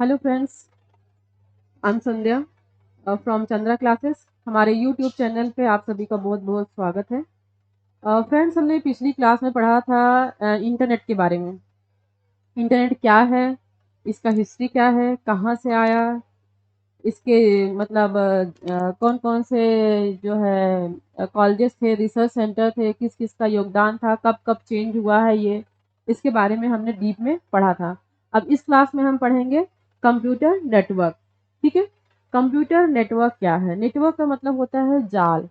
Hello friends, I am Sandhya from Chandra classes. हमारे YouTube channel पे आप सभी का बहुत बहुत स्वागत है। फ्रेंड्स, हमने पिछली क्लास में पढ़ा था इंटरनेट के बारे में। इंटरनेट क्या है, इसका हिस्ट्री क्या है, कहाँ से आया, इसके मतलब कौन कौन से जो है कॉलेजेस थे, रिसर्च सेंटर थे, किस किस का योगदान था, कब कब चेंज हुआ है, ये इसके बारे में हमने डीप में पढ़ा था। अब इस क्लास में हम पढ़ेंगे कंप्यूटर नेटवर्क। ठीक है। कंप्यूटर नेटवर्क क्या है? नेटवर्क का मतलब होता है जाल।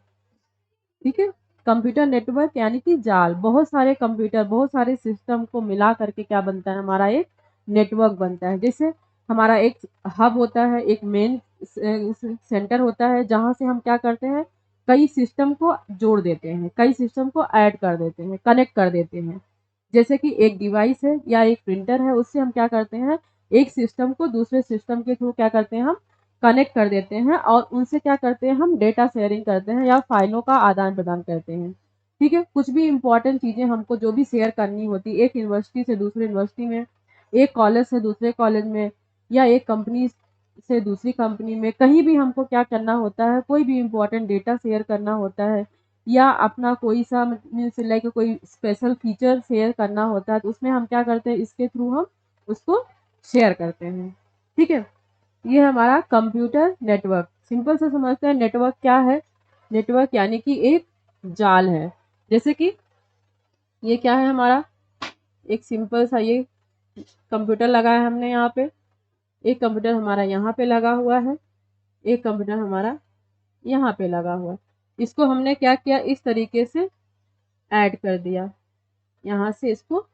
ठीक है। कंप्यूटर नेटवर्क यानी कि जाल, बहुत सारे कंप्यूटर, बहुत सारे सिस्टम को मिला करके क्या बनता है, हमारा एक नेटवर्क बनता है। जैसे हमारा एक हब होता है, एक मेन सेंटर होता है, जहाँ से हम क्या करते हैं, कई सिस्टम को जोड़ देते हैं, कई सिस्टम को ऐड कर देते हैं, कनेक्ट कर देते हैं। जैसे कि एक डिवाइस है या एक प्रिंटर है, उससे हम क्या करते हैं, एक सिस्टम को दूसरे सिस्टम के थ्रू क्या करते हैं, हम कनेक्ट कर देते हैं और उनसे क्या करते हैं, हम डेटा शेयरिंग करते हैं या फाइलों का आदान प्रदान करते हैं। ठीक है। कुछ भी इंपॉर्टेंट चीज़ें हमको जो भी शेयर करनी होती है, एक यूनिवर्सिटी से दूसरी यूनिवर्सिटी में, एक कॉलेज से दूसरे कॉलेज में, या एक कंपनी से दूसरी कंपनी में, कहीं भी हमको क्या करना होता है, कोई भी इंपॉर्टेंट डेटा शेयर करना होता है, या अपना कोई सा मीन्स लाइक कोई स्पेशल फीचर शेयर करना होता है, तो उसमें हम क्या करते हैं, इसके थ्रू हम उसको शेयर करते हैं। ठीक है। ये हमारा कंप्यूटर नेटवर्क। सिंपल से समझते हैं नेटवर्क क्या है। नेटवर्क यानी कि एक जाल है। जैसे कि ये क्या है हमारा, एक सिंपल सा ये कंप्यूटर लगा है हमने यहाँ पे, एक कंप्यूटर हमारा यहाँ पे लगा हुआ है, एक कंप्यूटर हमारा यहाँ पे लगा हुआ है। इसको हमने क्या किया, इस तरीके से ऐड कर दिया, यहाँ से इसको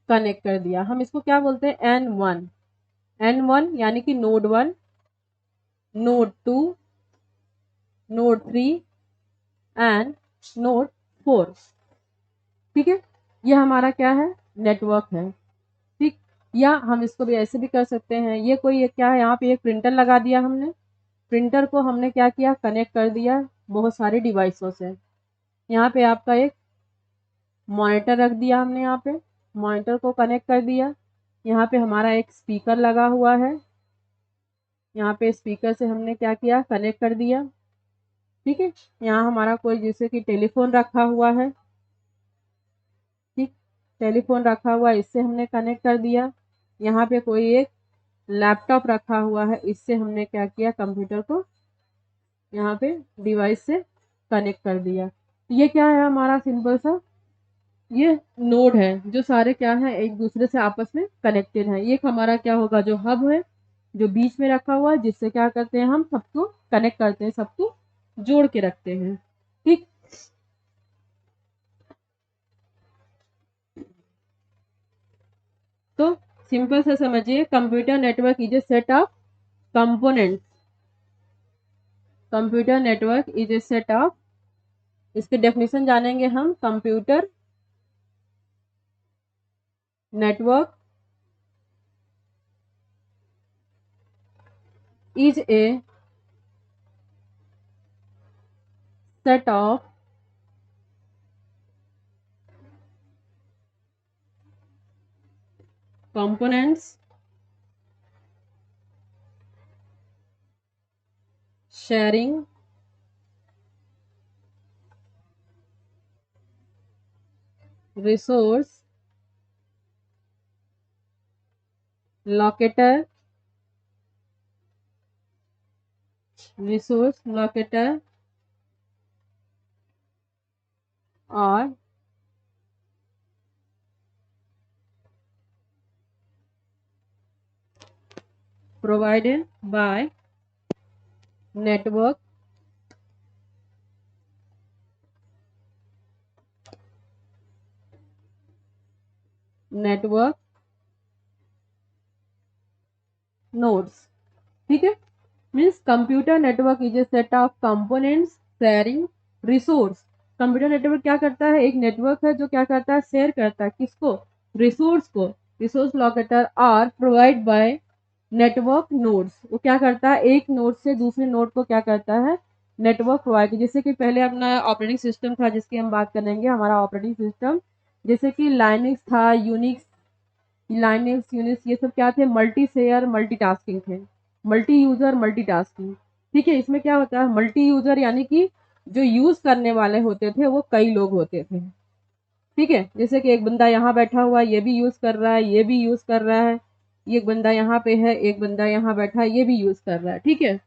कनेक्ट कर दिया। हम इसको क्या बोलते हैं, N1। N1 यानी कि node 1, node 2, node 3 and node 4। ठीक है। ये हमारा क्या है, नेटवर्क है। ठीक। या हम इसको भी ऐसे भी कर सकते हैं, ये कोई ये क्या है, यहाँ पे एक प्रिंटर लगा दिया हमने, प्रिंटर को हमने क्या किया, कनेक्ट कर दिया बहुत सारे डिवाइसों से। यहाँ पे आपका एक मॉनिटर रख दिया हमने, यहाँ पे मॉनिटर को कनेक्ट कर दिया। यहाँ पे हमारा एक स्पीकर लगा हुआ है, यहाँ पे स्पीकर से हमने क्या किया, कनेक्ट कर दिया। ठीक है। यहाँ हमारा कोई जैसे कि टेलीफोन रखा हुआ है, ठीक, टेलीफोन रखा हुआ है, इससे हमने कनेक्ट कर दिया। यहाँ पे कोई एक लैपटॉप रखा हुआ है, इससे हमने क्या किया, कंप्यूटर को यहाँ पे डिवाइस से कनेक्ट कर दिया। ये क्या है हमारा, सिंपल सा ये नोड है, जो सारे क्या है, एक दूसरे से आपस में कनेक्टेड है। ये हमारा क्या होगा, जो हब है, जो बीच में रखा हुआ है, जिससे क्या करते हैं, हम सबको कनेक्ट करते हैं, सबको जोड़ के रखते हैं। ठीक। तो सिंपल से समझिए, computer network is a set of components. Computer network is a set of, इसके डेफिनेशन जानेंगे हम। Computer network is a set of components sharing resource locator, resource locator or provided by network network nodes। ठीक है। Means computer network is a set of components sharing resource. Computer network क्या करता है, एक network है जो क्या करता है, शेयर करता है किसको, रिसोर्स को। Resource locator are provide by network nodes. वो क्या करता है, एक नोड से दूसरे नोड को क्या करता है, नेटवर्क प्रोवाइड। जैसे कि पहले अपना ऑपरेटिंग सिस्टम था, जिसकी हम बात करेंगे, हमारा ऑपरेटिंग सिस्टम जैसे कि लाइनिक्स था, यूनिक्स लाइनेक्स, यूनिक्स, ये सब क्या थे? मल्टी शेयर मल्टीटास्किंग थे, मल्टी यूजर मल्टीटास्किंग। ठीक है, इसमें क्या होता है? मल्टी यूजर यानी कि जो यूज करने वाले होते थे वो कई लोग होते थे। ठीक है, जैसे कि एक बंदा यहाँ बैठा हुआ है, ये भी यूज कर रहा है, ये भी यूज कर रहा है, एक बंदा यहाँ पे है, एक बंदा यहाँ बैठा है, ये भी यूज कर रहा है। ठीक है,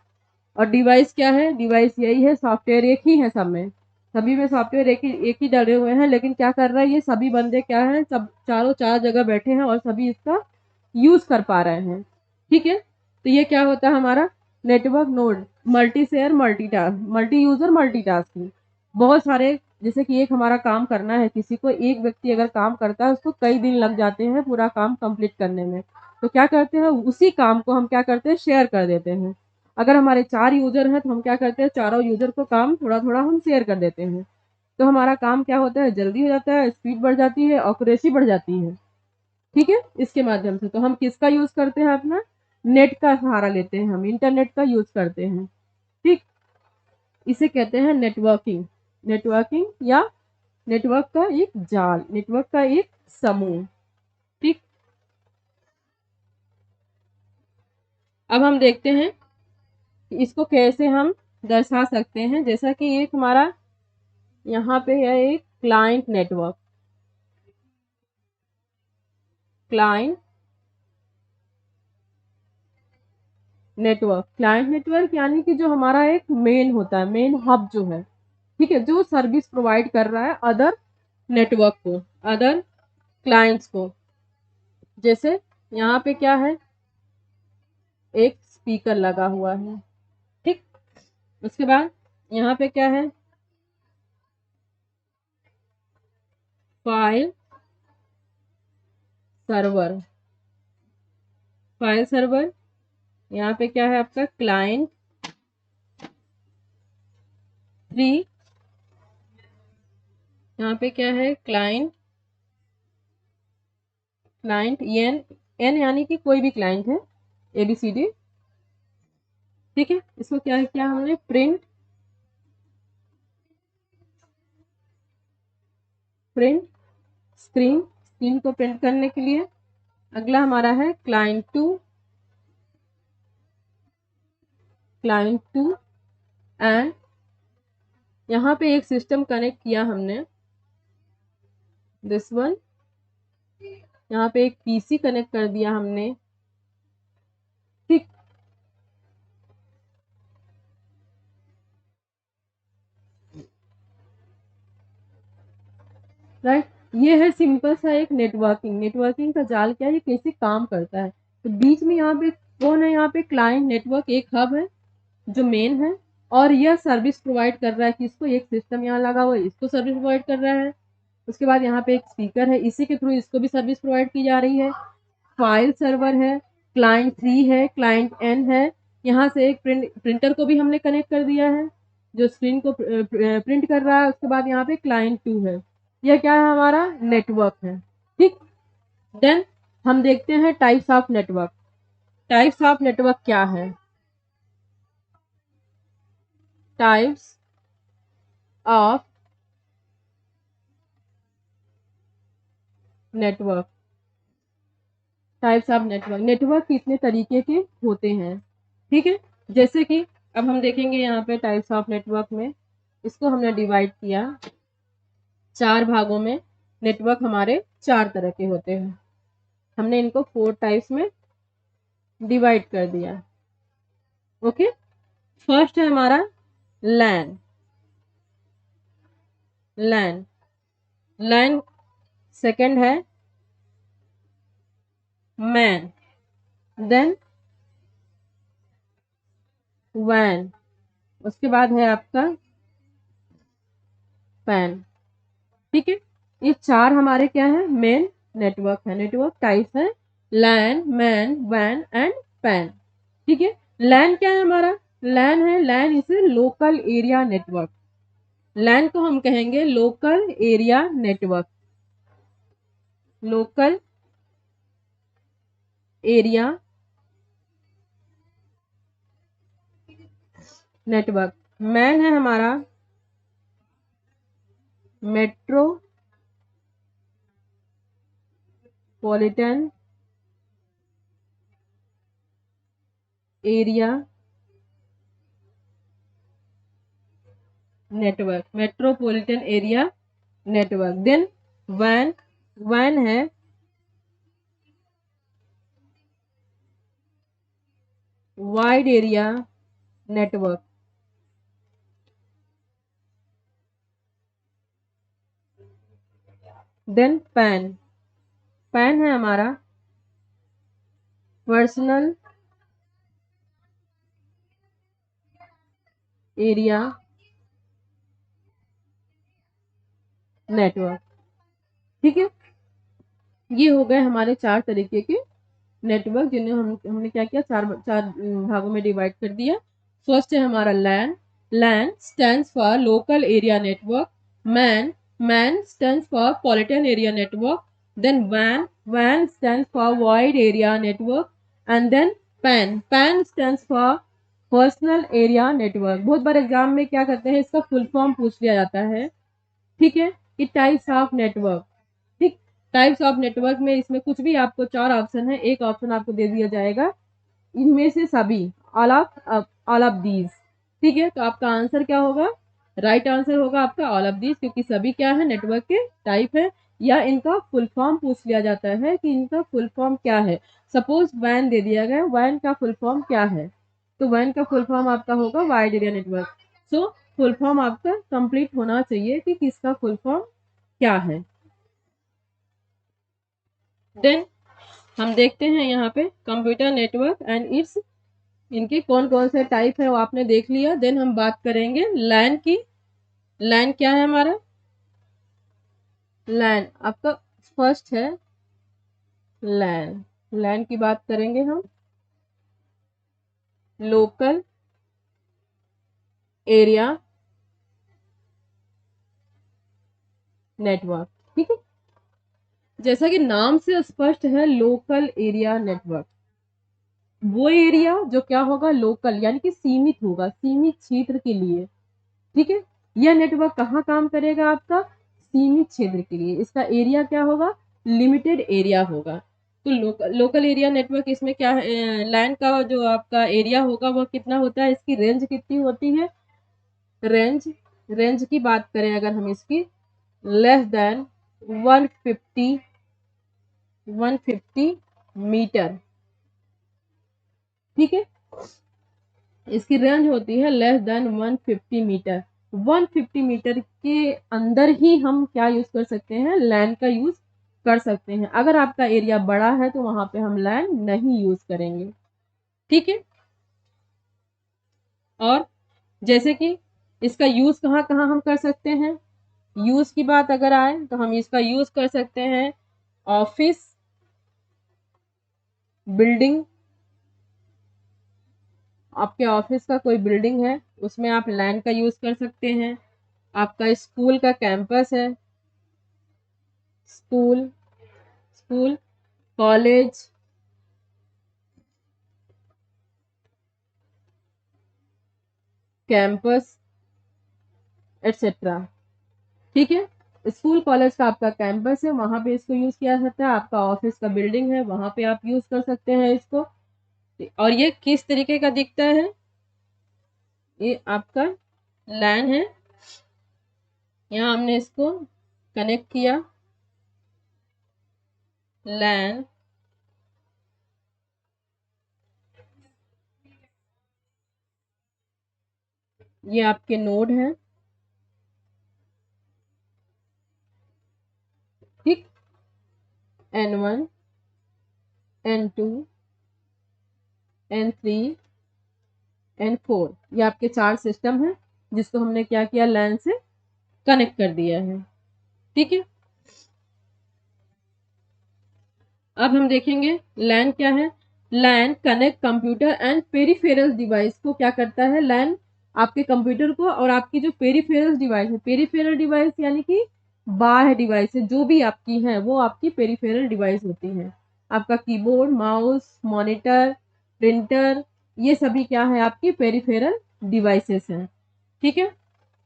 और डिवाइस क्या है? डिवाइस यही है, सॉफ्टवेयर एक ही है सब में, सभी में सॉफ्टवेयर एक ही डले हुए हैं, लेकिन क्या कर रहा है? ये सभी बंदे क्या हैं? सब चारों चार जगह बैठे हैं और सभी इसका यूज कर पा रहे हैं। ठीक है, तो ये क्या होता है हमारा? Network node, multi share multi user multitasking. बहुत सारे, जैसे कि एक हमारा काम करना है, किसी को एक व्यक्ति अगर काम करता है उसको कई दिन लग जाते हैं पूरा काम कंप्लीट करने में, तो क्या करते हैं? उसी काम को हम क्या करते हैं? शेयर कर देते हैं। अगर हमारे 4 यूज़र हैं तो हम क्या करते हैं? चारों यूज़र को काम थोड़ा-थोड़ा हम शेयर कर देते हैं। तो हमारा काम क्या होता है? जल्दी हो जाता है, स्पीड बढ़ जाती है, एक्यूरेसी बढ़ जाती है। ठीक है? इसके माध्यम से तो हम किसका यूज़ करते हैं? अपना नेट का सहारा लेते हैं, हम इंटरनेट का यूज़ करते हैं। ठीक? इसे कहते हैं नेटवर्किंग। नेटवर्किंग या नेटवर्क का एक जाल, नेटवर्क का एक समूह। ठीक? अब हम देखते हैं कि इसको कैसे हम दर्शा सकते हैं। जैसा कि एक हमारा यहाँ पे है एक client network. Client client network यानी कि जो हमारा एक मेन होता है, मेन हब जो है, ठीक है, जो सर्विस प्रोवाइड कर रहा है अदर नेटवर्क को, अदर क्लाइंट्स को। जैसे यहाँ पे क्या है? एक स्पीकर लगा हुआ है। ठीक, उसके बाद यहाँ पे क्या है? File server. फाइल सर्वर, यहाँ पे क्या है आपका? क्लाइंट 3। यहाँ पे क्या है? Client N. एन यानी कि कोई भी क्लाइंट है, ABCD। ठीक है, इसको क्या किया हमने? प्रिंट स्क्रीन, स्क्रीन को प्रिंट करने के लिए। अगला हमारा है क्लाइंट 2 एंड यहाँ पे एक सिस्टम कनेक्ट किया हमने, दिस वन। यहाँ पे एक PC कनेक्ट कर दिया हमने। ठीक, राइट। ये है सिंपल सा एक नेटवर्किंग। नेटवर्किंग का जाल क्या है? ये कैसे काम करता है? तो बीच में यहाँ पे कौन है? यहाँ पे क्लाइंट नेटवर्क एक हब है जो मेन है, और यह सर्विस प्रोवाइड कर रहा है कि इसको एक सिस्टम यहाँ लगा हुआ है, इसको सर्विस प्रोवाइड कर रहा है। उसके बाद यहाँ पे एक स्पीकर है, इसी के थ्रू इसको भी सर्विस प्रोवाइड की जा रही है। फाइल सर्वर है, क्लाइंट 3 है, क्लाइंट N है। यहाँ से एक प्रिंटर को भी हमने कनेक्ट कर दिया है जो स्क्रीन को प्रिंट कर रहा है। उसके बाद यहाँ पे क्लाइंट 2 है। यह क्या है? हमारा नेटवर्क है। ठीक, देन हम देखते हैं types of network. Types of network क्या है? Types of network. Types of network, network कितने तरीके के होते हैं? ठीक है, जैसे कि अब हम देखेंगे यहाँ पे टाइप्स ऑफ नेटवर्क में, इसको हमने डिवाइड किया 4 भागों में। नेटवर्क हमारे 4 तरह के होते हैं, हमने इनको 4 टाइप्स में डिवाइड कर दिया। ओके, फर्स्ट है हमारा लैन। लैन लैन सेकंड है मैन, देन वैन, उसके बाद है आपका पैन। ठीक है, ये 4 हमारे क्या है? मेन नेटवर्क है। नेटवर्क टाइप्स है लैन, मैन, वैन एंड पैन। ठीक है, लैन क्या है हमारा? लैन है, लैन इज लोकल एरिया नेटवर्क। लैन को हम कहेंगे local area network. Local area network. Man है हमारा metropolitan area network, metropolitan area network. Then when, van है wide area network. Then pan, pan है हमारा पर्सनल एरिया नेटवर्क। ठीक है, ये हो गए हमारे चार तरीके के नेटवर्क, जिन्हें हमने क्या किया, चार चार भागों में डिवाइड कर दिया। फर्स्ट है हमारा लैन, लैन stands for local area network. Man, man stands for पॉलिटन area network. Then when, van stands for wide area network. And then pan, pan stands for personal area network. बहुत बार एग्जाम में क्या करते हैं, इसका फुल फॉर्म पूछ लिया जाता है। ठीक है, कि टाइप्स ऑफ नेटवर्क। ठीक, टाइप्स ऑफ नेटवर्क में इसमें कुछ भी आपको चार ऑप्शन है, एक ऑप्शन आपको दे दिया जाएगा इनमें से सभी, ऑल ऑफ दीज। ठीक है, तो आपका आंसर क्या होगा, राइट आंसर होगा आपका ऑल ऑफ दीज, क्योंकि सभी क्या है, नेटवर्क के टाइप है। या इनका फुल फॉर्म पूछ लिया जाता है कि इनका फुल फॉर्म क्या है। सपोज वैन दे दिया गया, वैन का फुल फॉर्म क्या है, तो वैन का फुल फॉर्म आपका होगा wide area network. So full form आपका कंप्लीट होना चाहिए कि किसका फुल फॉर्म क्या है। देन हम देखते हैं यहाँ पे कंप्यूटर नेटवर्क एंड इट्स, इनके कौन कौन से टाइप है वो आपने देख लिया। देन हम बात करेंगे लैन की। लैन क्या है हमारा, लैन आपका फर्स्ट है लैन। लैन की बात करेंगे हम, लोकल एरिया नेटवर्क। ठीक है, जैसा कि नाम से स्पष्ट है, लोकल एरिया नेटवर्क, वो एरिया जो क्या होगा, लोकल यानी कि सीमित होगा, सीमित क्षेत्र के लिए। ठीक है, यह नेटवर्क कहाँ काम करेगा, आपका सीमित क्षेत्र के लिए। इसका एरिया क्या होगा, लिमिटेड एरिया होगा। तो लोकल एरिया नेटवर्क इसमें क्या है, लैंड का जो आपका एरिया होगा वह कितना होता है, इसकी रेंज कितनी होती है, रेंज, रेंज की बात करें अगर हम इसकी, लेस देन 150 मीटर। ठीक है, इसकी रेंज होती है लेस देन 150 मीटर। 150 मीटर के अंदर ही हम क्या यूज कर सकते हैं, लैंड का यूज कर सकते हैं। अगर आपका एरिया बड़ा है तो वहां पे हम लैंड नहीं यूज करेंगे। ठीक है, और जैसे कि इसका यूज कहाँ कहाँ हम कर सकते हैं, यूज की बात अगर आए तो हम इसका यूज कर सकते हैं ऑफिस बिल्डिंग। आपके ऑफिस का कोई बिल्डिंग है उसमें आप लैंड का यूज कर सकते हैं। आपका स्कूल का कैंपस है, school, school, college, campus etcetera. ठीक है, स्कूल कॉलेज का आपका कैंपस है, वहां पे इसको यूज किया जाता है। आपका ऑफिस का बिल्डिंग है, वहां पे आप यूज कर सकते हैं इसको। और ये किस तरीके का दिखता है, ये आपका लैन है, यहाँ हमने इसको कनेक्ट किया, लैन, ये आपके नोड हैं। ठीक, N1, N2, N3, N4, ये आपके चार सिस्टम हैं जिसको हमने क्या किया, लैन से कनेक्ट कर दिया है। ठीक है, अब हम देखेंगे लैन क्या है। LAN connect computer and peripheral device को क्या करता है, लैन आपके कंप्यूटर को और आपकी जो पेरिफेरल डिवाइस है, पेरिफेरल डिवाइस यानी कि बाह्य डिवाइस है, जो भी आपकी है वो आपकी पेरिफेरल डिवाइस होती है। आपका कीबोर्ड, माउस, मॉनिटर, प्रिंटर, ये सभी क्या है, आपकी पेरिफेरल डिवाइसेस हैं। ठीक है,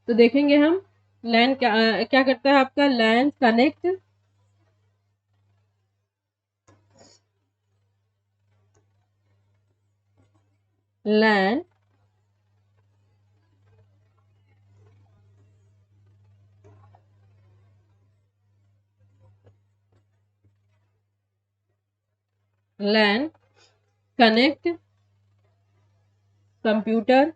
तो देखेंगे हम लैन क्या करता है, आपका लैन connect LAN connect computer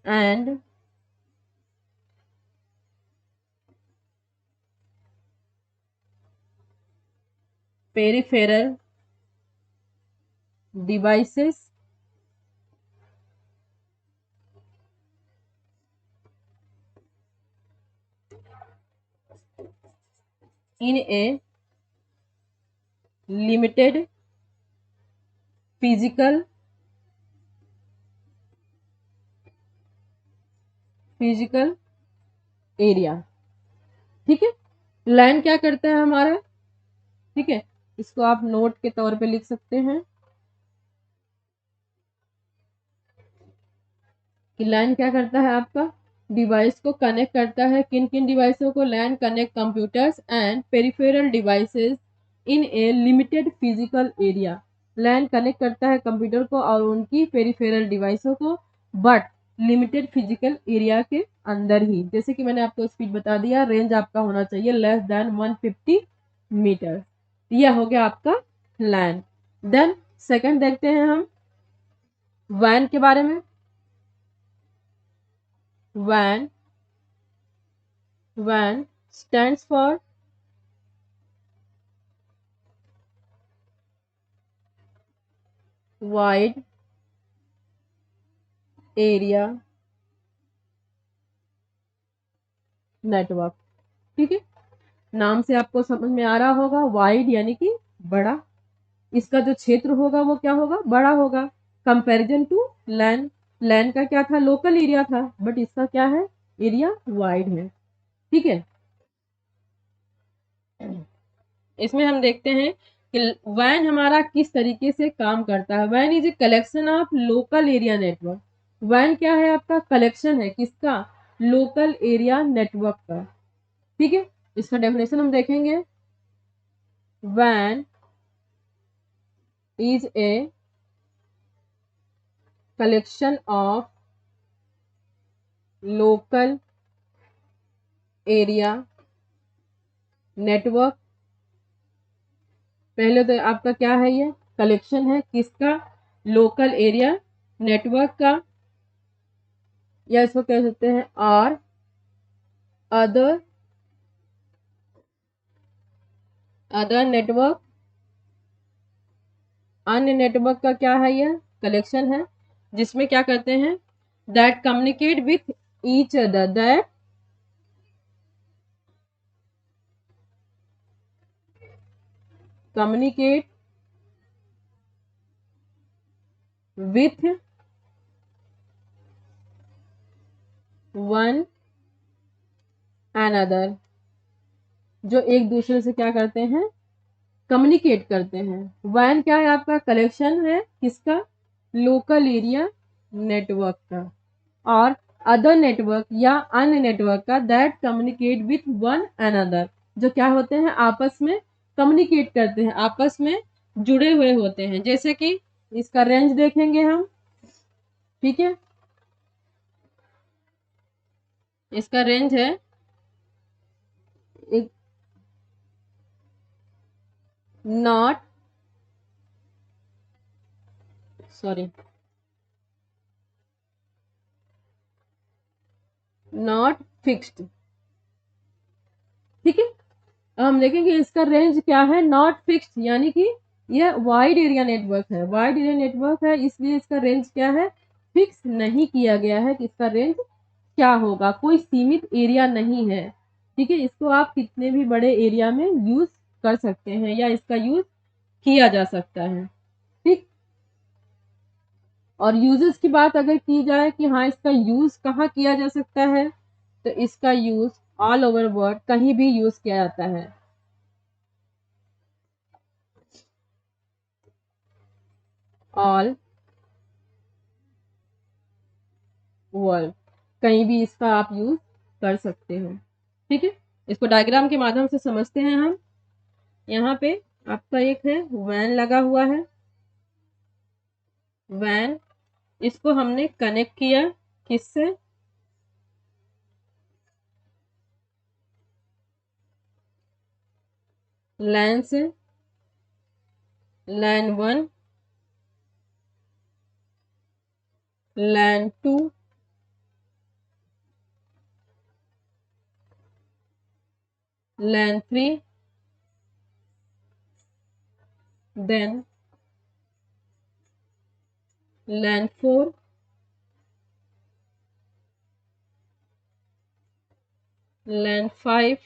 and peripheral devices in a limited physical area. ठीक है, LAN क्या करता है हमारा, ठीक है, इसको आप नोट के तौर पे लिख सकते हैं कि LAN क्या करता है, आपका डिवाइस को कनेक्ट करता है। किन किन डिवाइसों को? LAN connect computers and peripheral devices in A limited physical area. LAN connect करता है कंप्यूटर को और उनकी पेरिफेरल डिवाइसों को, बट लिमिटेड फिजिकल एरिया के अंदर ही। जैसे कि मैंने आपको स्पीड बता दिया, रेंज आपका होना चाहिए लेस देन 150 मीटर। यह हो गया आपका LAN। देन सेकंड देखते हैं हम WAN के बारे में। WAN stands for wide area network. ठीक है, नाम से आपको समझ में आ रहा होगा, वाइड यानी कि बड़ा, इसका जो क्षेत्र होगा वो क्या होगा, बड़ा होगा। कंपैरिजन टू लैन, लैन का क्या था, लोकल एरिया था, बट इसका क्या है, एरिया वाइड है। ठीक है, इसमें हम देखते हैं कि वैन हमारा किस तरीके से काम करता है। वैन is a collection of local area network. वैन क्या है, आपका कलेक्शन है, किसका, लोकल एरिया नेटवर्क का। ठीक है, इसका डेफिनेशन हम देखेंगे। वैन is a collection of local area network. पहले तो आपका क्या है, ये कलेक्शन है किसका, लोकल एरिया नेटवर्क का, या इसको कह सकते हैं और अदर नेटवर्क। अन्य नेटवर्क का क्या है, यह कलेक्शन है जिसमें क्या करते हैं, that communicate with each other, that communicate with one another, जो एक दूसरे से क्या करते हैं, कम्युनिकेट करते हैं। वैन क्या है, आपका कलेक्शन है किसका, लोकल एरिया नेटवर्क का, और अदर नेटवर्क या अन्य नेटवर्क का, that communicate with one another, जो क्या होते हैं, आपस में कम्युनिकेट करते हैं, आपस में जुड़े हुए होते हैं। जैसे कि इसका रेंज देखेंगे हम। ठीक है, इसका रेंज है एक नॉट सॉरी नॉट फिक्स्ड। ठीक है, अब हम देखेंगे इसका रेंज क्या है, नॉट फिक्स्ड, यानी कि यह वाइड एरिया नेटवर्क है, वाइड एरिया नेटवर्क है, इसलिए इसका रेंज क्या है, फिक्स नहीं किया गया है कि इसका रेंज क्या होगा, कोई सीमित एरिया नहीं है। ठीक है, इसको आप कितने भी बड़े एरिया में यूज कर सकते हैं या इसका यूज किया जा सकता है। ठीक, और यूजेस की बात अगर की जाए कि हाँ इसका यूज कहाँ किया जा सकता है, तो इसका यूज ऑल ओवर वर्ल्ड कहीं भी यूज किया जाता है। ऑल वर्ल्ड, कहीं भी इसका आप यूज कर सकते हो। ठीक है, इसको डायग्राम के माध्यम से समझते हैं हम। यहाँ पे आपका एक है वैन लगा हुआ है, वैन, इसको हमने कनेक्ट किया किससे, लैन से, LAN 1, LAN 2, LAN 3, then LAN 4, LAN 5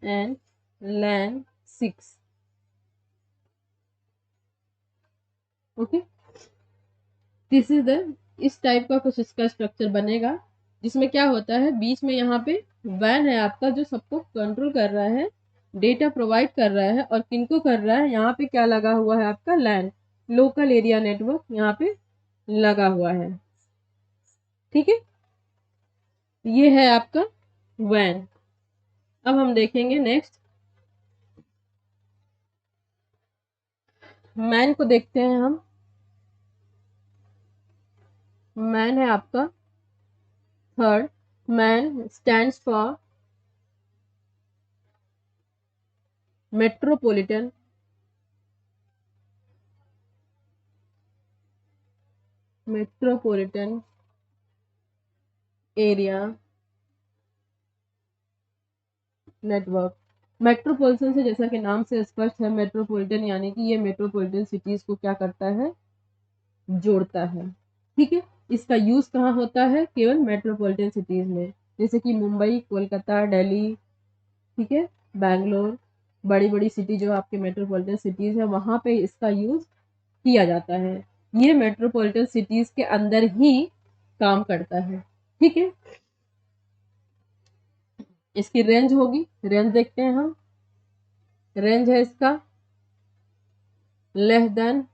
and LAN 6। Okay, this is the, इस टाइप का कुछ इसका स्ट्रक्चर बनेगा, जिसमें क्या होता है, बीच में यहाँ पे वैन है आपका जो सबको कंट्रोल कर रहा है, डेटा प्रोवाइड कर रहा है, और किनको कर रहा है, यहाँ पे क्या लगा हुआ है आपका लैन, लोकल एरिया नेटवर्क यहाँ पे लगा हुआ है। ठीक है, ये है आपका वैन। अब हम देखेंगे नेक्स्ट मैन को देखते हैं हम। मैन है आपका third, man stands for metropolitan metropolitan area network. Metropolitan से, जैसा कि नाम से स्पष्ट है, मेट्रोपॉलिटन यानी कि ये मेट्रोपॉलिटन सिटीज को क्या करता है, जोड़ता है। ठीक है, इसका यूज कहाँ होता है, केवल मेट्रोपॉलिटन सिटीज में, जैसे कि मुंबई, कोलकाता, दिल्ली, ठीक है, बैंगलोर, बड़ी बड़ी सिटी जो आपके मेट्रोपॉलिटन सिटीज है, वहां पे इसका यूज किया जाता है। ये मेट्रोपॉलिटन सिटीज के अंदर ही काम करता है। ठीक है, इसकी रेंज होगी, रेंज देखते हैं हम। रेंज है इसका लेस देन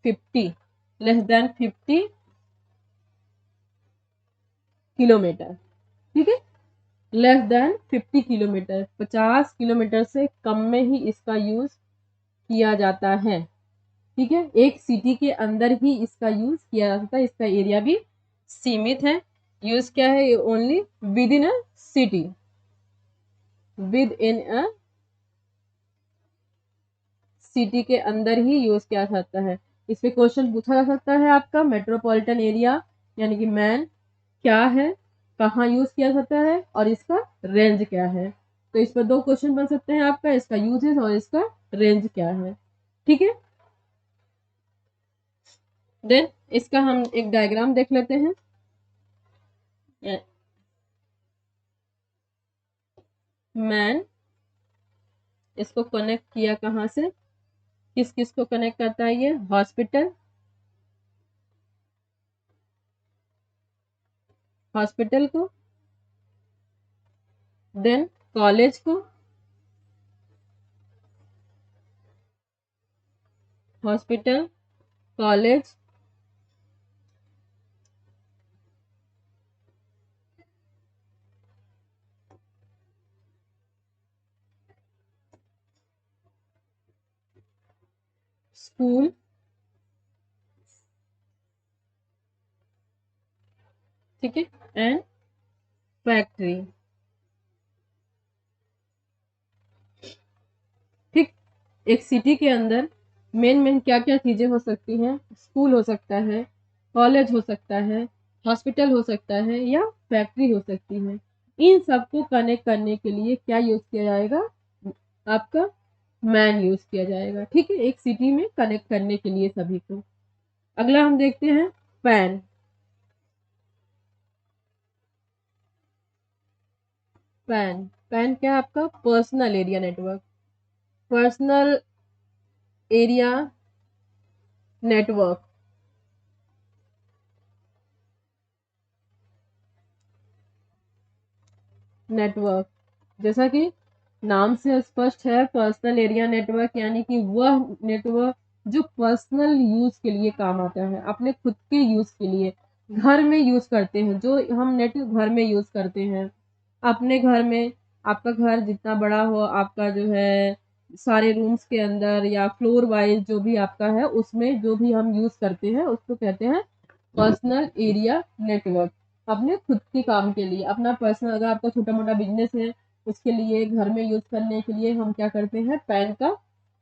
50 किलोमीटर। ठीक है, लेस देन 50 किलोमीटर, 50 किलोमीटर से कम में ही इसका यूज किया जाता है। ठीक है, एक सिटी के अंदर ही इसका यूज किया जा सकता है, इसका एरिया भी सीमित है। यूज क्या है, only with in a city, with in a city के अंदर ही यूज किया जाता है। इस पे क्वेश्चन पूछा जा सकता है आपका, मेट्रोपॉलिटन एरिया यानी कि मैन क्या है, कहाँ यूज किया जाता है, और इसका रेंज क्या है। तो इस पर दो क्वेश्चन बन सकते हैं आपका, इसका यूजेस और इसका रेंज क्या है। ठीक है, देन इसका हम एक डायग्राम देख लेते हैं। मैन, इसको कनेक्ट किया कहाँ से, किस किस को कनेक्ट करता है, ये हॉस्पिटल, हॉस्पिटल को, देन कॉलेज को, हॉस्पिटल, कॉलेज, स्कूल, ठीक है, एंड फैक्ट्री। ठीक, एक सिटी के अंदर मेन मेन क्या क्या चीजें हो सकती हैं, स्कूल हो सकता है, कॉलेज हो सकता है, हॉस्पिटल हो सकता है, या फैक्ट्री हो सकती है। इन सबको कनेक्ट करने के लिए क्या यूज किया जाएगा, आपका मैन यूज किया जाएगा। ठीक है, एक सिटी में कनेक्ट करने के लिए सभी को। अगला हम देखते हैं पैन। पैन, पैन क्या है आपका, personal area network, personal area network. Network, जैसा कि नाम से स्पष्ट है, पर्सनल एरिया नेटवर्क यानी कि वह नेटवर्क जो पर्सनल यूज के लिए काम आता है, अपने खुद के यूज के लिए, घर में यूज करते हैं, जो हम नेट घर में यूज करते हैं अपने घर में। आपका घर जितना बड़ा हो, आपका जो है सारे रूम्स के अंदर या फ्लोर वाइज जो भी आपका है उसमें जो भी हम यूज़ करते हैं उसको कहते हैं पर्सनल एरिया नेटवर्क। अपने खुद के काम के लिए, अपना पर्सनल, अगर आपका छोटा मोटा बिजनेस है उसके लिए, घर में यूज़ करने के लिए हम क्या करते हैं, पैन का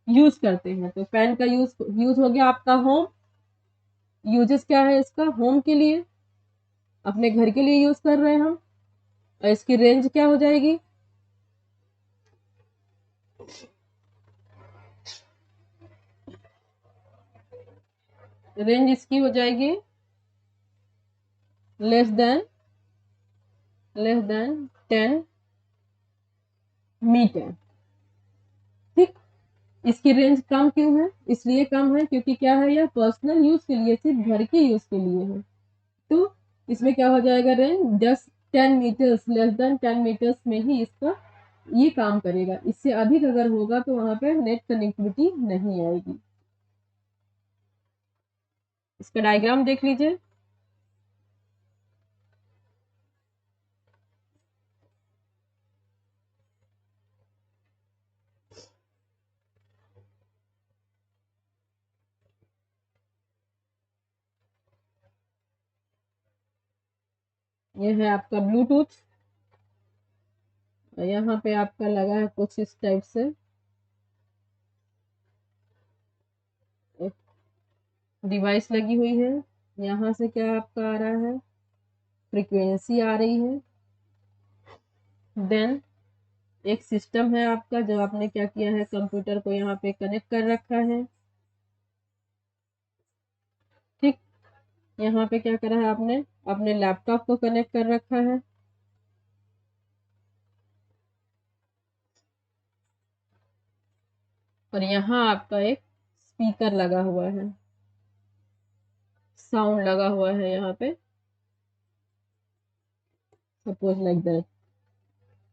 यूज़ करते हैं। तो पैन का यूज़ हो गया आपका होम। यूजेस क्या है इसका, होम के लिए, अपने घर के लिए यूज़ कर रहे हैं हम। और इसकी रेंज क्या हो जाएगी, रेंज इसकी हो जाएगी लेस देन 10 मीटर। ठीक, इसकी रेंज कम क्यों है, इसलिए कम है क्योंकि क्या है, यह पर्सनल यूज के लिए, सिर्फ घर के यूज के लिए है। तो इसमें क्या हो जाएगा, range 10 meters, less than 10 meters में ही इसका ये काम करेगा। इससे अधिक अगर होगा तो वहां पे नेट कनेक्टिविटी नहीं आएगी। इसका डायग्राम देख लीजिए। ये है आपका ब्लूटूथ, यहाँ पे आपका लगा है कुछ इस टाइप से एक डिवाइस लगी हुई है। यहाँ से क्या आपका आ रहा है, फ्रीक्वेंसी आ रही है। देन एक सिस्टम है आपका, जो आपने क्या किया है, कंप्यूटर को यहाँ पे कनेक्ट कर रखा है। ठीक, यहाँ पे क्या करा है आपने, अपने लैपटॉप को कनेक्ट कर रखा है। और यहाँ आपका एक स्पीकर लगा हुआ है, साउंड लगा हुआ है यहाँ पे, सपोज लाइक दैट।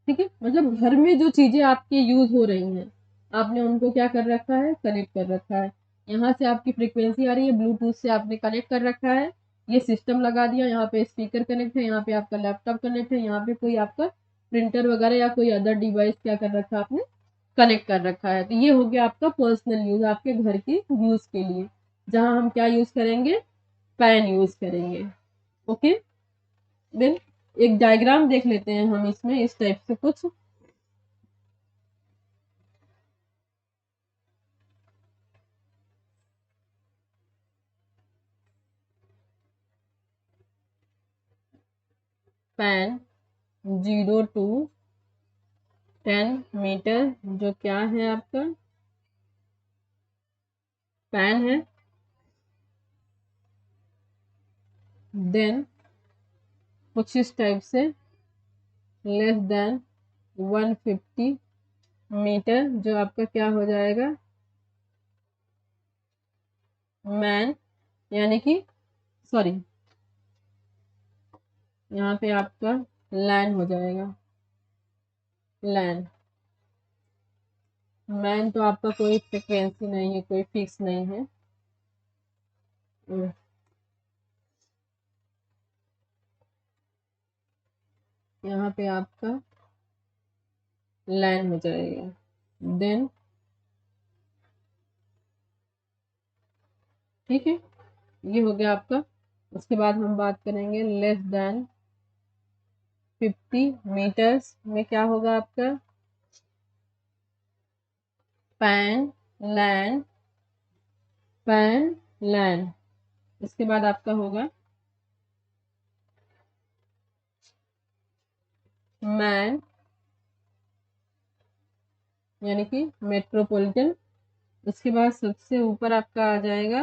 ठीक है, मतलब घर में जो चीजें आपके यूज हो रही हैं, आपने उनको क्या कर रखा है, कनेक्ट कर रखा है। यहाँ से आपकी फ्रीक्वेंसी आ रही है, ब्लूटूथ से आपने कनेक्ट कर रखा है, ये सिस्टम लगा दिया, यहाँ पे स्पीकर कनेक्ट है, यहाँ पे आपका लैपटॉप कनेक्ट है, यहाँ पे कोई आपका प्रिंटर वगैरह या कोई अदर डिवाइस क्या कर रखा है आपने, कनेक्ट कर रखा है। तो ये हो गया आपका पर्सनल यूज, आपके घर के यूज के लिए, जहाँ हम क्या यूज करेंगे, पैन यूज करेंगे। ओके, देन एक डायग्राम देख लेते हैं हम इसमें, इस टाइप से कुछ। पैन 0 to 10 मीटर जो क्या है आपका पैन है। देन कुछ इस टाइप से लेस देन 150 मीटर जो आपका क्या हो जाएगा, मैन, यानी कि सॉरी, यहाँ पे आपका लैन हो जाएगा, लैन। मैन तो आपका कोई फ्रिक्वेंसी नहीं है, कोई फिक्स नहीं है। यहाँ पे आपका लैन हो जाएगा। देन ठीक है, ये हो गया आपका। उसके बाद हम बात करेंगे लेस देन 50 मीटर्स में क्या होगा आपका, पैन, लैन, पैन, लैन। इसके बाद आपका होगा मैन, यानी कि मेट्रोपॉलिटन। उसके बाद सबसे ऊपर आपका आ जाएगा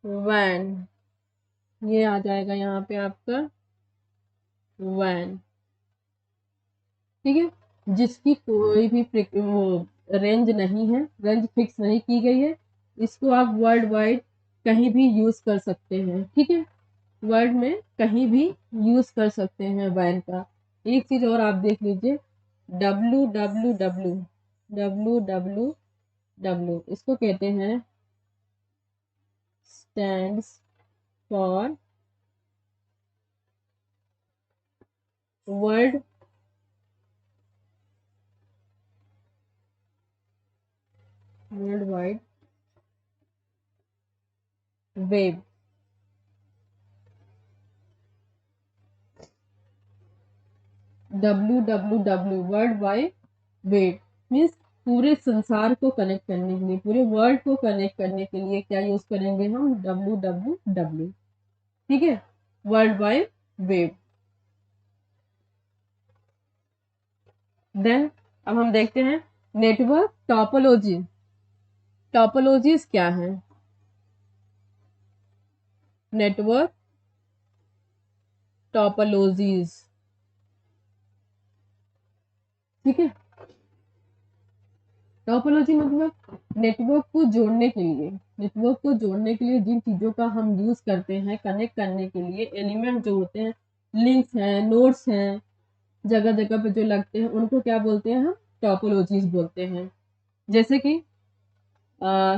वैन, ये आ जाएगा यहाँ पे आपका वैन। ठीक है, जिसकी कोई भी वो रेंज नहीं है, रेंज फिक्स नहीं की गई है, इसको आप वर्ल्ड वाइड कहीं भी यूज कर सकते हैं। ठीक है, वर्ल्ड में कहीं भी यूज कर सकते हैं वैन का। एक चीज और आप देख लीजिए, W W W W W W इसको कहते हैं stands for world world wide web. WWW world wide web means पूरे संसार को कनेक्ट करने के लिए, पूरे वर्ल्ड को कनेक्ट करने के लिए क्या यूज करेंगे हम? WWW। ठीक है, वर्ल्ड वाइड वेब। देन अब हम देखते हैं नेटवर्क टोपोलॉजी। टोपोलॉजीज क्या है? Network topologies. ठीक है, टोपोलॉजी मतलब नेटवर्क को जोड़ने के लिए, नेटवर्क को जोड़ने के लिए जिन चीजों का हम यूज करते हैं कनेक्ट करने के लिए, एलिमेंट जो होते हैं, लिंक्स हैं, नोड्स हैं, जगह जगह पे जो लगते हैं, उनको क्या बोलते हैं? हम टोपोलॉजीज बोलते हैं। जैसे कि आ,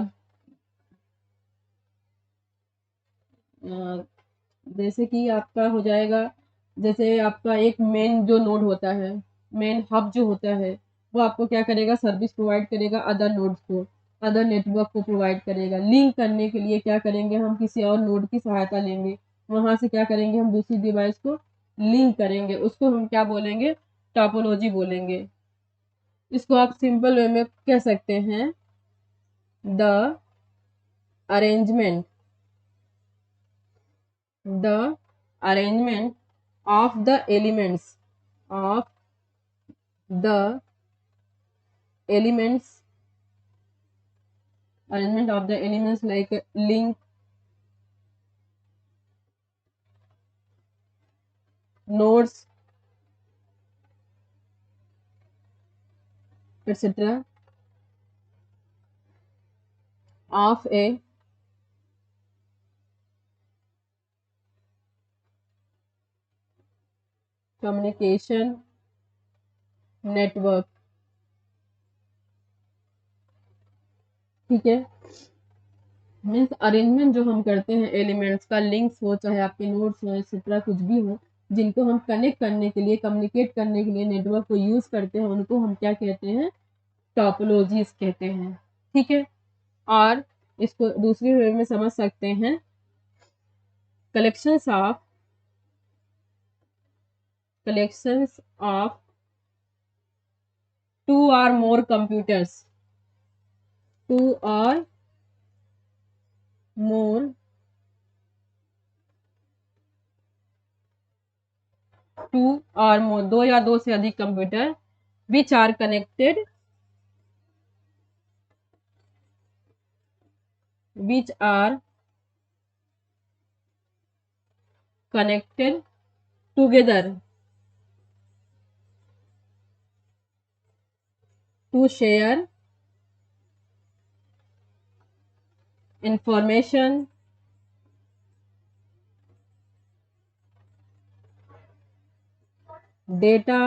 जैसे कि आपका हो जाएगा, जैसे आपका एक मेन जो नोड होता है, मेन हब जो होता है, वो आपको क्या करेगा? सर्विस प्रोवाइड करेगा अदर नोड्स को, अदर नेटवर्क को प्रोवाइड करेगा। लिंक करने के लिए क्या करेंगे? हम किसी और नोड की सहायता लेंगे, वहां से क्या करेंगे? हम दूसरी डिवाइस को लिंक करेंगे, उसको हम क्या बोलेंगे? टोपोलॉजी बोलेंगे। इसको आप सिंपल वे में कह सकते हैं the arrangement, the arrangement of the elements of the elements arrangement of the elements like link, nodes, etc. of a communication network। ठीक है, मीन्स अरेंजमेंट जो हम करते हैं एलिमेंट्स का, लिंक्स हो चाहे आपके नोड्स हो एक्सेट्रा कुछ भी हो, जिनको हम कनेक्ट करने के लिए, कम्युनिकेट करने के लिए नेटवर्क को यूज करते हैं, उनको हम क्या कहते हैं? टोपोलॉजीज कहते हैं। ठीक है, और इसको दूसरी वे में समझ सकते हैं collections of two or more computers, two or more दो या दो से अधिक computer which are connected together to share information, data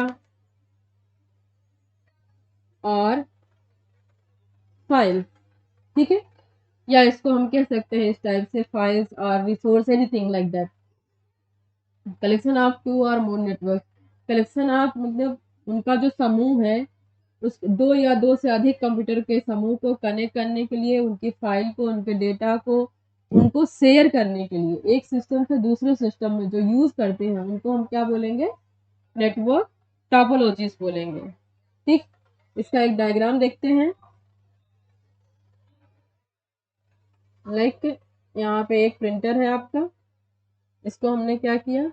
और फाइल। ठीक है, या इसको हम कह सकते हैं इस टाइप से, फाइल्स और resource, anything like that. Collection of two और मोर नेटवर्क, कलेक्शन ऑफ मतलब उनका जो समूह है, उस दो या दो से अधिक कंप्यूटर के समूह को कनेक्ट करने के लिए, उनकी फाइल को, उनके डेटा को, उनको शेयर करने के लिए, एक सिस्टम से दूसरे सिस्टम में जो यूज करते हैं, उनको हम क्या बोलेंगे? नेटवर्क टोपोलॉजीज बोलेंगे। ठीक, इसका एक डायग्राम देखते हैं। लाइक यहाँ पे एक प्रिंटर है आपका, इसको हमने क्या किया?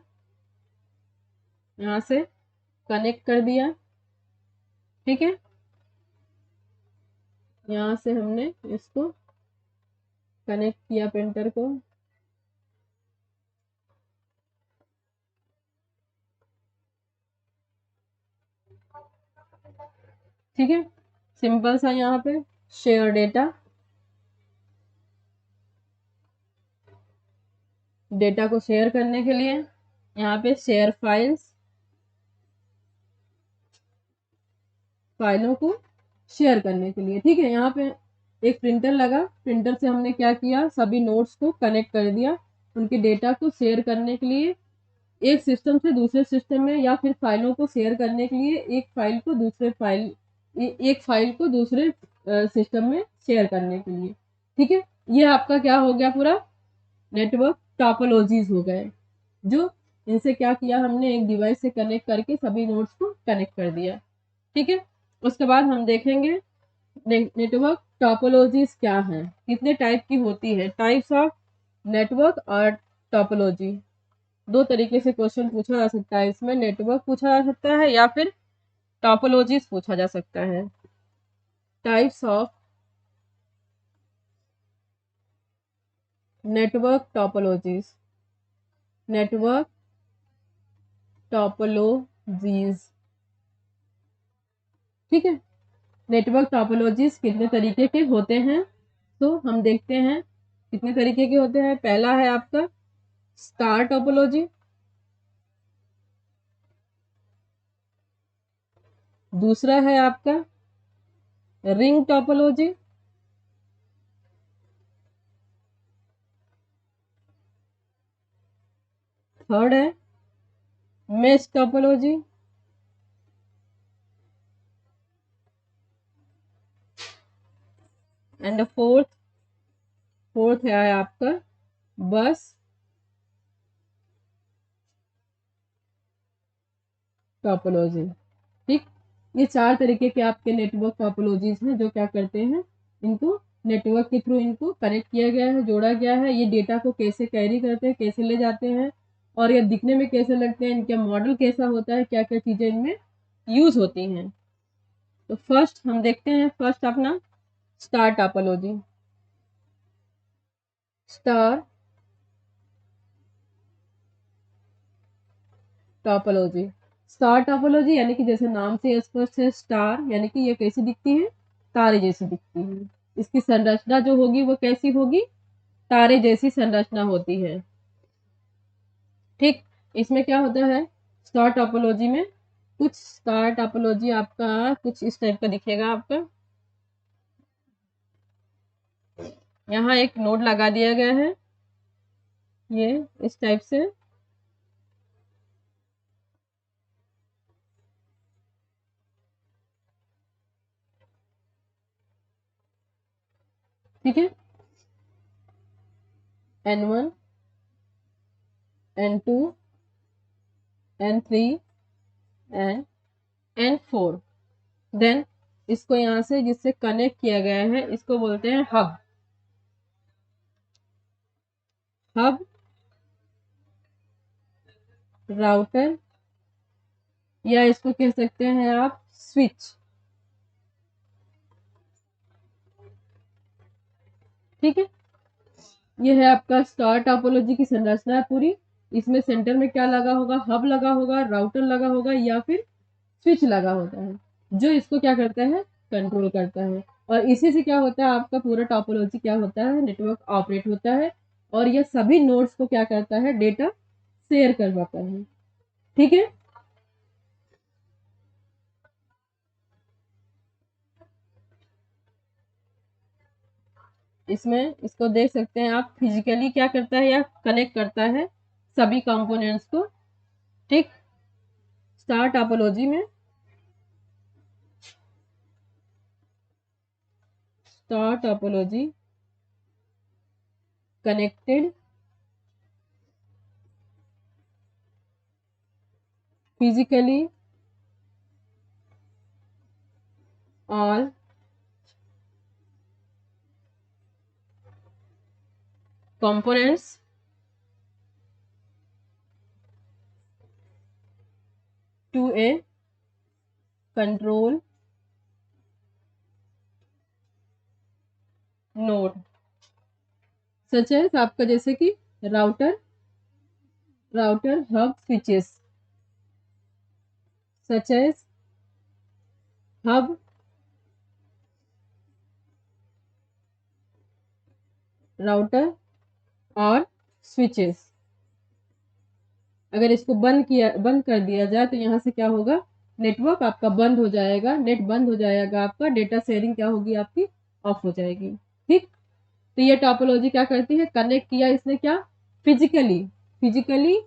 यहाँ से कनेक्ट कर दिया। ठीक है, यहाँ से हमने इसको कनेक्ट किया प्रिंटर को। ठीक है, सिंपल सा यहाँ पे शेयर डेटा, डेटा को शेयर करने के लिए, यहाँ पे शेयर फाइल्स, फाइलों को शेयर करने के लिए। ठीक है, यहाँ पे एक प्रिंटर लगा, प्रिंटर से हमने क्या किया? सभी नोट्स को कनेक्ट कर दिया, उनके डेटा को शेयर करने के लिए, एक सिस्टम से दूसरे सिस्टम में, या फिर फाइलों को शेयर करने के लिए एक फाइल को दूसरे फाइल, एक फाइल को दूसरे सिस्टम में शेयर करने के लिए। ठीक है, ये आपका क्या हो गया, पूरा नेटवर्क टॉपोलॉजीज हो गए, जो इनसे क्या किया हमने, एक डिवाइस से कनेक्ट करके सभी नोड्स को कनेक्ट कर दिया। ठीक है, उसके बाद हम देखेंगे नेटवर्क टॉपोलॉजीज क्या है, कितने टाइप की होती है, टाइप्स ऑफ नेटवर्क और टॉपोलॉजी। दो तरीके से क्वेश्चन पूछा जा सकता है इसमें, नेटवर्क पूछा जा सकता है या फिर टॉपोलॉजीज पूछा जा सकता है। Types of network topologies, network topologies. ठीक है, नेटवर्क टॉपोलॉजीज कितने तरीके के होते हैं, तो हम देखते हैं कितने तरीके के होते हैं। पहला है आपका स्टार टोपोलॉजी, दूसरा है आपका रिंग टोपोलॉजी, थर्ड है मेश टोपोलॉजी, एंड फोर्थ है आपका बस टोपोलॉजी। ठीक, ये चार तरीके के आपके नेटवर्क टोपोलॉजीज हैं, जो क्या करते हैं, इनको नेटवर्क के थ्रू इनको कनेक्ट किया गया है, जोड़ा गया है। ये डेटा को कैसे कैरी करते हैं, कैसे ले जाते हैं, और ये दिखने में कैसे लगते हैं, इनका मॉडल कैसा होता है, क्या क्या चीज़ें इनमें यूज होती हैं। तो फर्स्ट हम देखते हैं, फर्स्ट अपना star topology. Star topology, star topology यानी कि जैसे नाम से स्पष्ट है, स्टार यानी कि ये कैसी दिखती है, तारे जैसी दिखती है। इसकी संरचना जो होगी वो कैसी होगी, तारे जैसी संरचना होती है। ठीक, इसमें क्या होता है, स्टार टोपोलॉजी में कुछ स्टार टोपोलॉजी आपका कुछ इस टाइप का दिखेगा आपका। यहाँ एक नोड लगा दिया गया है, ये इस टाइप से। ठीक है, N1 N2 N3 and N4। Then इसको यहाँ से जिससे कनेक्ट किया गया है इसको बोलते हैं हब। हब, राउटर, या इसको कह सकते हैं आप स्विच। ठीक है, ये है आपका स्टार टोपोलॉजी की संरचना है पूरी। इसमें सेंटर में क्या लगा होगा, हब लगा होगा, राउटर लगा होगा, या फिर स्विच लगा होता है, जो इसको क्या करता है, कंट्रोल करता है। और इसी से क्या होता है, आपका पूरा टोपोलॉजी क्या होता है, नेटवर्क ऑपरेट होता है, और यह सभी नोड्स को क्या करता है, डेटा शेयर करवाता है। ठीक है, इसमें इसको देख सकते हैं आप, फिजिकली क्या करता है या कनेक्ट करता है सभी कंपोनेंट्स को। ठीक, स्टार टोपोलॉजी में star topology connected physically all components to a control node such as आपका जैसे कि router hub switches, such as hub, router और स्विचेस। अगर इसको बंद कर दिया जाए तो यहाँ से क्या होगा, नेटवर्क आपका बंद हो जाएगा, नेट बंद हो जाएगा, आपका डेटा शेयरिंग क्या होगी, आपकी ऑफ हो जाएगी। ठीक, तो ये टोपोलॉजी क्या करती है, कनेक्ट किया इसने क्या, physically physically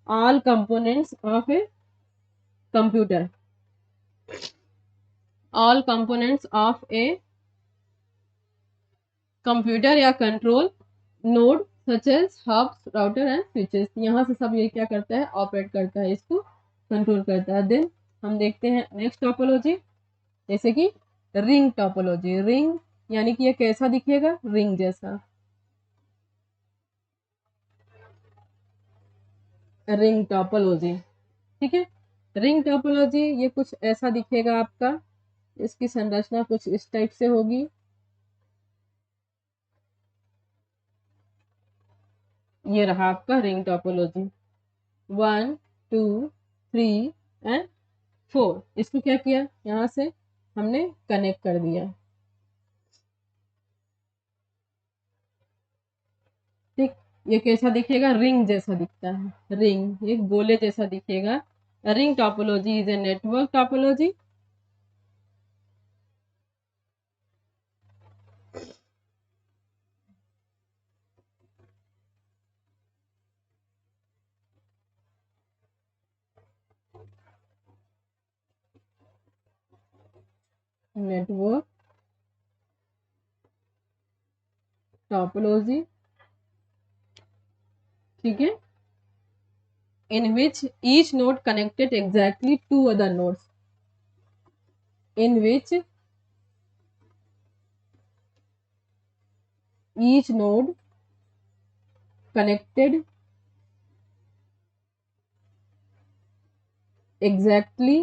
all components of a computer, all components of a computer या control node such as hubs router and switches, यहाँ से सब ये क्या करता है, ऑपरेट करता है, इसको कंट्रोल करता है। देन हम देखते हैं नेक्स्ट टोपोलॉजी, जैसे कि रिंग टोपोलॉजी। रिंग यानी कि ये कैसा दिखेगा, रिंग जैसा, रिंग टोपोलॉजी। ठीक है, रिंग टोपोलॉजी ये कुछ ऐसा दिखेगा आपका, इसकी संरचना कुछ इस टाइप से होगी। ये रहा आपका रिंग टोपोलॉजी, 1 2 3 एंड 4। इसको क्या किया, यहाँ से हमने कनेक्ट कर दिया। ठीक, ये कैसा दिखेगा, रिंग जैसा दिखता है, रिंग एक गोले जैसा दिखेगा। Ring topology is a network topology. Network topology, ठीक है, in which each node connected exactly to other nodes, in which each node connected exactly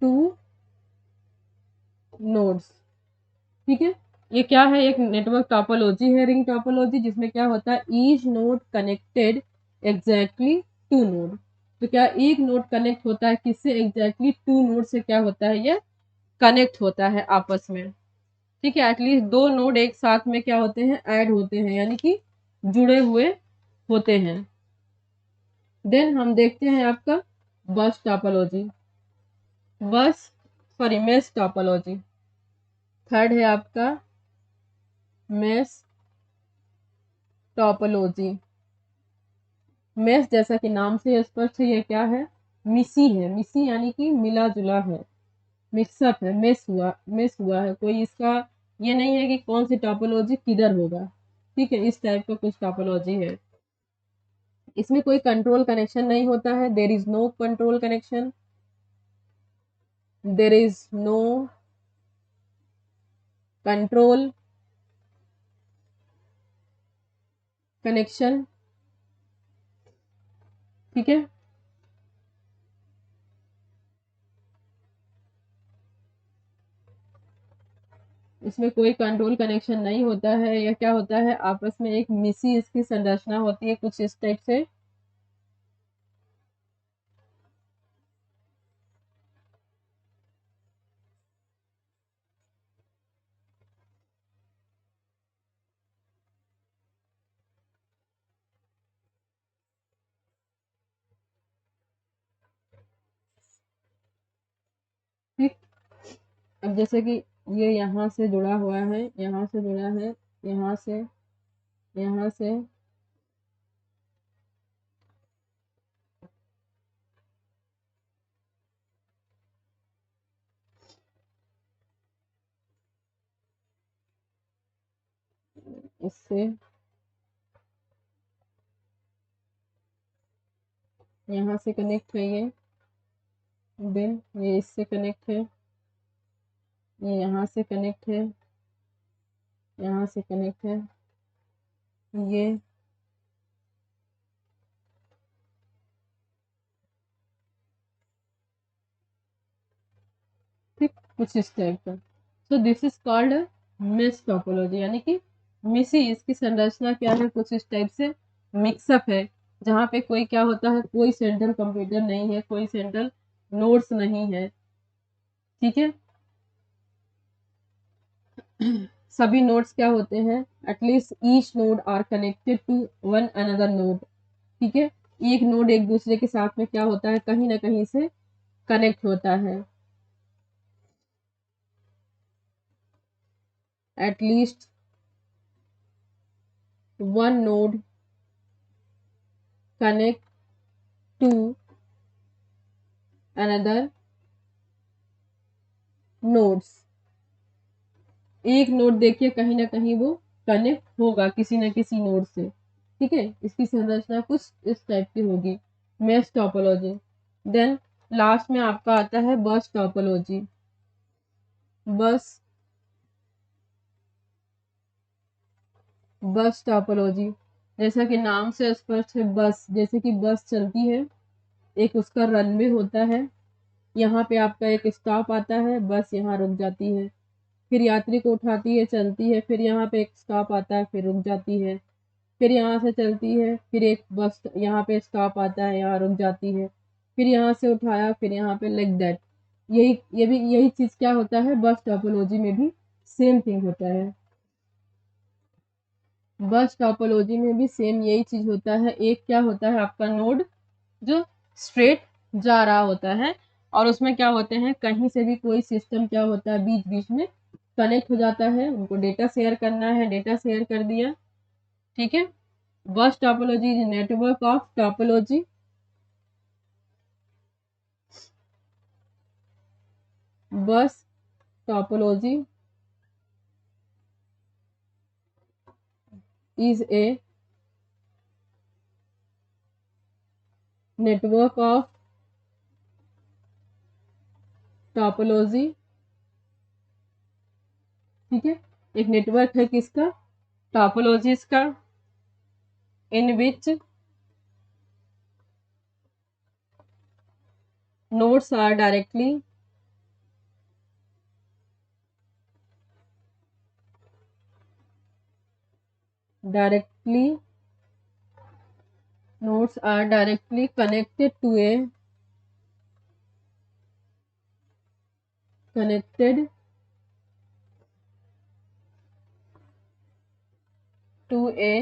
to nodes। ठीक है, ये क्या है, एक नेटवर्क टोपोलॉजी है, रिंग टोपोलॉजी, जिसमें क्या होता है, each node connected exactly to node. तो क्या एक नोड कनेक्ट होता है किससे, एग्जैक्टली टू नोड से क्या होता है, ये कनेक्ट होता है आपस में। ठीक है, एटलीस्ट दो नोड एक साथ में क्या होते हैं, ऐड होते हैं, यानी कि जुड़े हुए होते हैं। देन हम देखते हैं आपका बस टोपोलॉजी, बस सॉरी मेश टोपोलॉजी। थर्ड है आपका मेश टोपोलॉजी। मेश जैसा कि नाम से स्पष्ट है, ये क्या है, मिसी है, मिसी यानी कि मिला जुला है, मिक्सअप है, मेश हुआ है, कोई इसका ये नहीं है कि कौन सी टोपोलॉजी किधर होगा। ठीक है, इस टाइप का कुछ टोपोलॉजी है। इसमें कोई कंट्रोल कनेक्शन नहीं होता है, there is no control connection, there is no control connection. ठीक है, इसमें कोई कंट्रोल कनेक्शन नहीं होता है, या क्या होता है, आपस में एक मिसी इसकी संरचना होती है कुछ इस टाइप से। ठीक, अब जैसे कि ये यहाँ से जुड़ा हुआ है, यहाँ से जुड़ा है, यहाँ से, यहाँ से, इससे, यहाँ से कनेक्ट है ये। देन ये इससे कनेक्ट है, ये यहाँ से कनेक्ट है, यहाँ से कनेक्ट है, ये ठीक कुछ इस टाइप का। So this is called miss topology, यानी कि मिसी, इसकी संरचना क्या है, कुछ इस टाइप से मिक्सअप है, जहाँ पे कोई क्या होता है, कोई सेंट्रल कंप्यूटर नहीं है, कोई सेंट्रल नोड्स नहीं है। ठीक है, सभी नोड्स क्या होते हैं, at least each node are connected to one another node. ठीक है, एक नोड एक दूसरे के साथ में क्या होता है, कहीं ना कहीं से कनेक्ट होता है। At least one node connect to another nodes, एक नोड देखिए कहीं ना कहीं वो कनेक्ट होगा किसी न किसी नोड से, ठीक है। इसकी संरचना कुछ इस टाइप की होगी, मेश टोपोलॉजी। देन लास्ट में आपका आता है बस टोपोलॉजी। बस टोपोलॉजी, जैसा कि नाम से स्पष्ट है, बस जैसे कि बस चलती है, एक उसका रनवे होता है, यहाँ पे आपका एक स्टॉप आता है, बस यहाँ रुक जाती है, फिर यात्री को उठाती है, चलती है, फिर यहाँ पे एक स्टॉप आता है, फिर रुक जाती है, फिर यहाँ से चलती है, फिर एक बस यहाँ पे स्टॉप आता है, यहाँ रुक जाती है, फिर यहाँ से उठाया, फिर यहाँ पे लाइक दैट। यही चीज क्या होता है, बस टोपोलॉजी में भी सेम थिंग होता है। बस टोपोलॉजी में भी सेम यही चीज होता है। एक क्या होता है आपका नोड जो स्ट्रेट जा रहा होता है, और उसमें क्या होते हैं, कहीं से भी कोई सिस्टम क्या होता है बीच बीच में कनेक्ट हो जाता है, उनको डेटा शेयर करना है, डेटा शेयर कर दिया, ठीक है। Bus topology is network of topology. बस topology is a network of topology, ठीक है। एक नेटवर्क है किसका, टोपोलॉजीज का, इन विच nodes are directly nodes are directly connected to a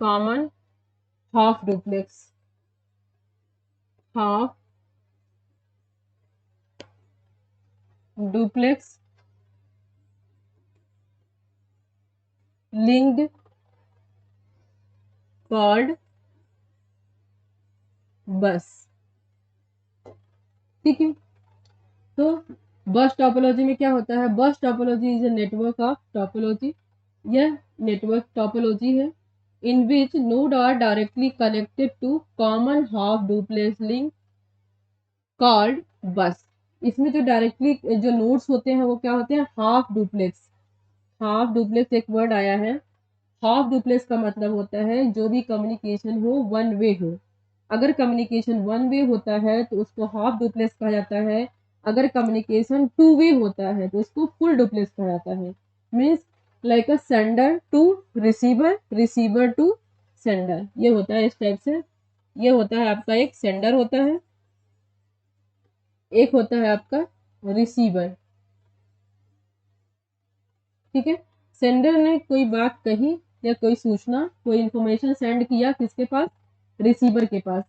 common half duplex linked called बस, ठीक है। तो बस टोपोलॉजी में क्या होता है, bus topology is a network of topology, यह नेटवर्क टोपोलॉजी है in which node are directly connected to common half duplex link called bus. इसमें जो डायरेक्टली जो नोड्स होते हैं वो क्या होते हैं, हाफ डुप्लेक्स। हाफ डुप्लेक्स एक वर्ड आया है, हाफ डुप्लेक्स का मतलब होता है जो भी कम्युनिकेशन हो वन वे हो। अगर कम्युनिकेशन वन वे होता है तो उसको हाफ डुप्लेक्स कहा जाता है, अगर कम्युनिकेशन टू वे होता है तो उसको फुल डुप्लेक्स कहा जाता है। Means like a sender to receiver, receiver to sender, ये होता है इस टाइप से। ये होता है आपका एक सेंडर होता है, एक होता है आपका रिसीवर, ठीक है। सेंडर ने कोई बात कही या कोई सूचना, कोई इंफॉर्मेशन सेंड किया किसके पास, रिसीवर के पास।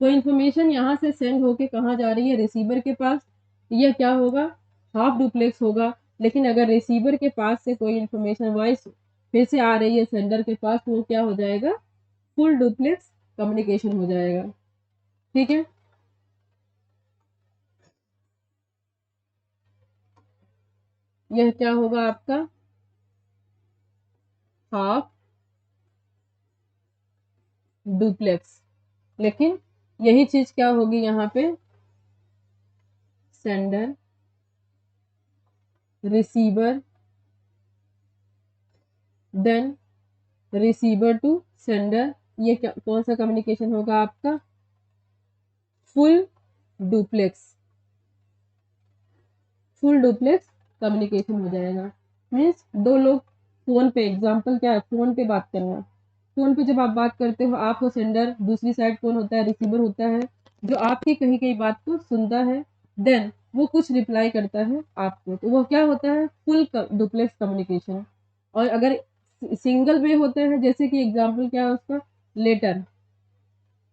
कोई इंफॉर्मेशन यहाँ से सेंड होके कहाँ जा रही है, रिसीवर के पास, यह क्या होगा, हाफ डुप्लेक्स होगा। लेकिन अगर रिसीवर के पास से कोई इंफॉर्मेशन वॉइस फिर से आ रही है सेंडर के पास, तो वो क्या हो जाएगा, फुल डुप्लेक्स कम्युनिकेशन हो जाएगा, ठीक है। यह क्या होगा आपका हाफ डुप्लेक्स। लेकिन यही चीज क्या होगी यहाँ पे, sender receiver, then receiver to sender, ये क्या कौन सा कम्युनिकेशन होगा आपका, full duplex, full duplex communication हो जाएगा। मीन्स दो लोग फोन पे, एग्जांपल क्या है, फोन पे बात करना, फोन पे जब आप बात करते हो, आप हो सेंडर, दूसरी साइड कौन होता है, रिसीवर होता है, जो आपकी कही गई बात को सुनता है, देन वो कुछ रिप्लाई करता है आपको, तो वो क्या होता है, फुल डुप्लेक्स कम्युनिकेशन। और अगर सिंगल वे होते हैं, जैसे कि एग्जांपल क्या है उसका, लेटर,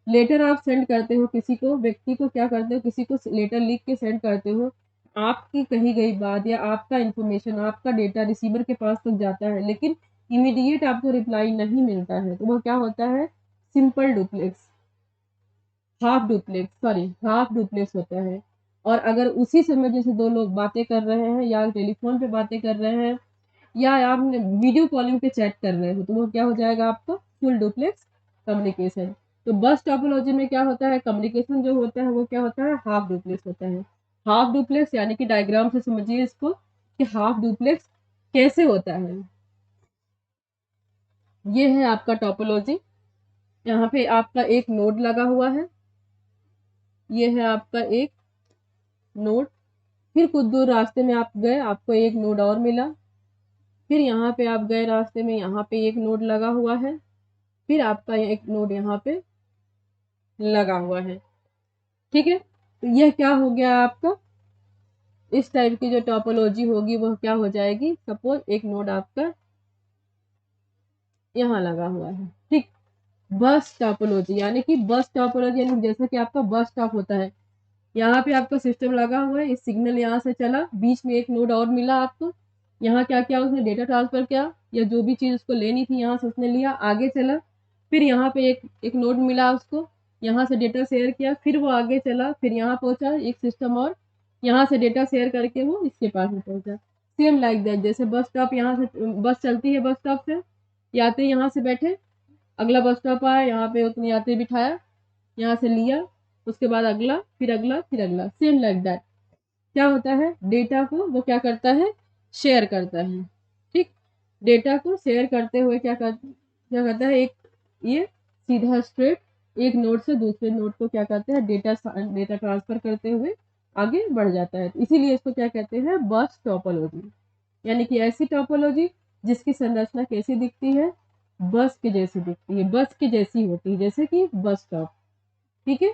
लेटर आप सेंड करते हो किसी को, व्यक्ति को क्या करते हो, किसी को लेटर लिख के सेंड करते हो, आपकी कही गई बात या आपका इंफॉर्मेशन, आपका डेटा रिसीवर के पास तक जाता है, लेकिन इमीडिएट आपको रिप्लाई नहीं मिलता है, तो वो क्या होता है, simple duplex, half duplex, sorry half duplex होता है। और अगर उसी समय जैसे दो लोग बातें कर रहे हैं या टेलीफोन पे बातें कर रहे हैं या आप वीडियो कॉलिंग पे चैट कर रहे हो तो वो क्या हो जाएगा आपका फुल डुप्लेक्स कम्युनिकेशन। तो बस टोपोलॉजी में क्या होता है, कम्युनिकेशन जो होता है वो क्या होता है, हाफ डुप्लेक्स होता है। हाफ डुप्लेक्स यानी कि डायग्राम से समझिए इसको कि हाफ डुप्लेक्स कैसे होता है। ये है आपका टोपोलॉजी। यहाँ पे आपका एक नोड लगा हुआ है, ये है आपका एक नोड। फिर कुछ दूर रास्ते में आप गए, आपको एक नोड और मिला। फिर यहाँ पे आप गए रास्ते में, यहाँ पे एक नोड लगा हुआ है। फिर आपका एक नोड यहाँ पे लगा हुआ है। ठीक है, तो यह क्या हो गया आपका, इस टाइप की जो टोपोलॉजी होगी वह क्या हो जाएगी, सपोज एक नोड आपका यहाँ लगा हुआ है। ठीक, बस टोपोलॉजी यानी कि बस टोपोलॉजी यानी जैसा कि आपका बस स्टॉप होता है, यहाँ पे आपका सिस्टम लगा हुआ है, इस सिग्नल यहाँ से चला, बीच में एक नोड और मिला आपको, यहाँ क्या किया उसने, डेटा ट्रांसफर किया या जो भी चीज़ उसको लेनी थी यहाँ से उसने लिया, आगे चला। फिर यहाँ पे एक नोड मिला उसको, यहाँ से डेटा शेयर किया, फिर वो आगे चला, फिर यहाँ पहुंचा एक सिस्टम और, यहाँ से डेटा शेयर करके वो इसके पास में पहुंचा। सेम लाइक दैट, जैसे बस स्टॉप यहाँ से बस चलती है, बस स्टॉप से यात्री यहाँ से बैठे, अगला बस स्टॉप आया, यहाँ पे उतने यात्री बिठाया, यहाँ से लिया, उसके बाद अगला, फिर अगला, फिर अगला, सेम लाइक दैट। क्या होता है, डेटा को वो क्या करता है, शेयर करता है। ठीक, डेटा को शेयर करते हुए क्या करता है, एक ये सीधा स्ट्रेट एक नोड से दूसरे नोड को क्या करते हैं, डेटा डेटा ट्रांसफर करते हुए आगे बढ़ जाता है। इसीलिए इसको क्या कहते हैं, बस टोपोलॉजी, यानी कि ऐसी टोपोलॉजी जिसकी संरचना कैसी दिखती है, बस के जैसी दिखती है, बस के जैसी होती है, जैसे कि बस स्टॉप। ठीक है,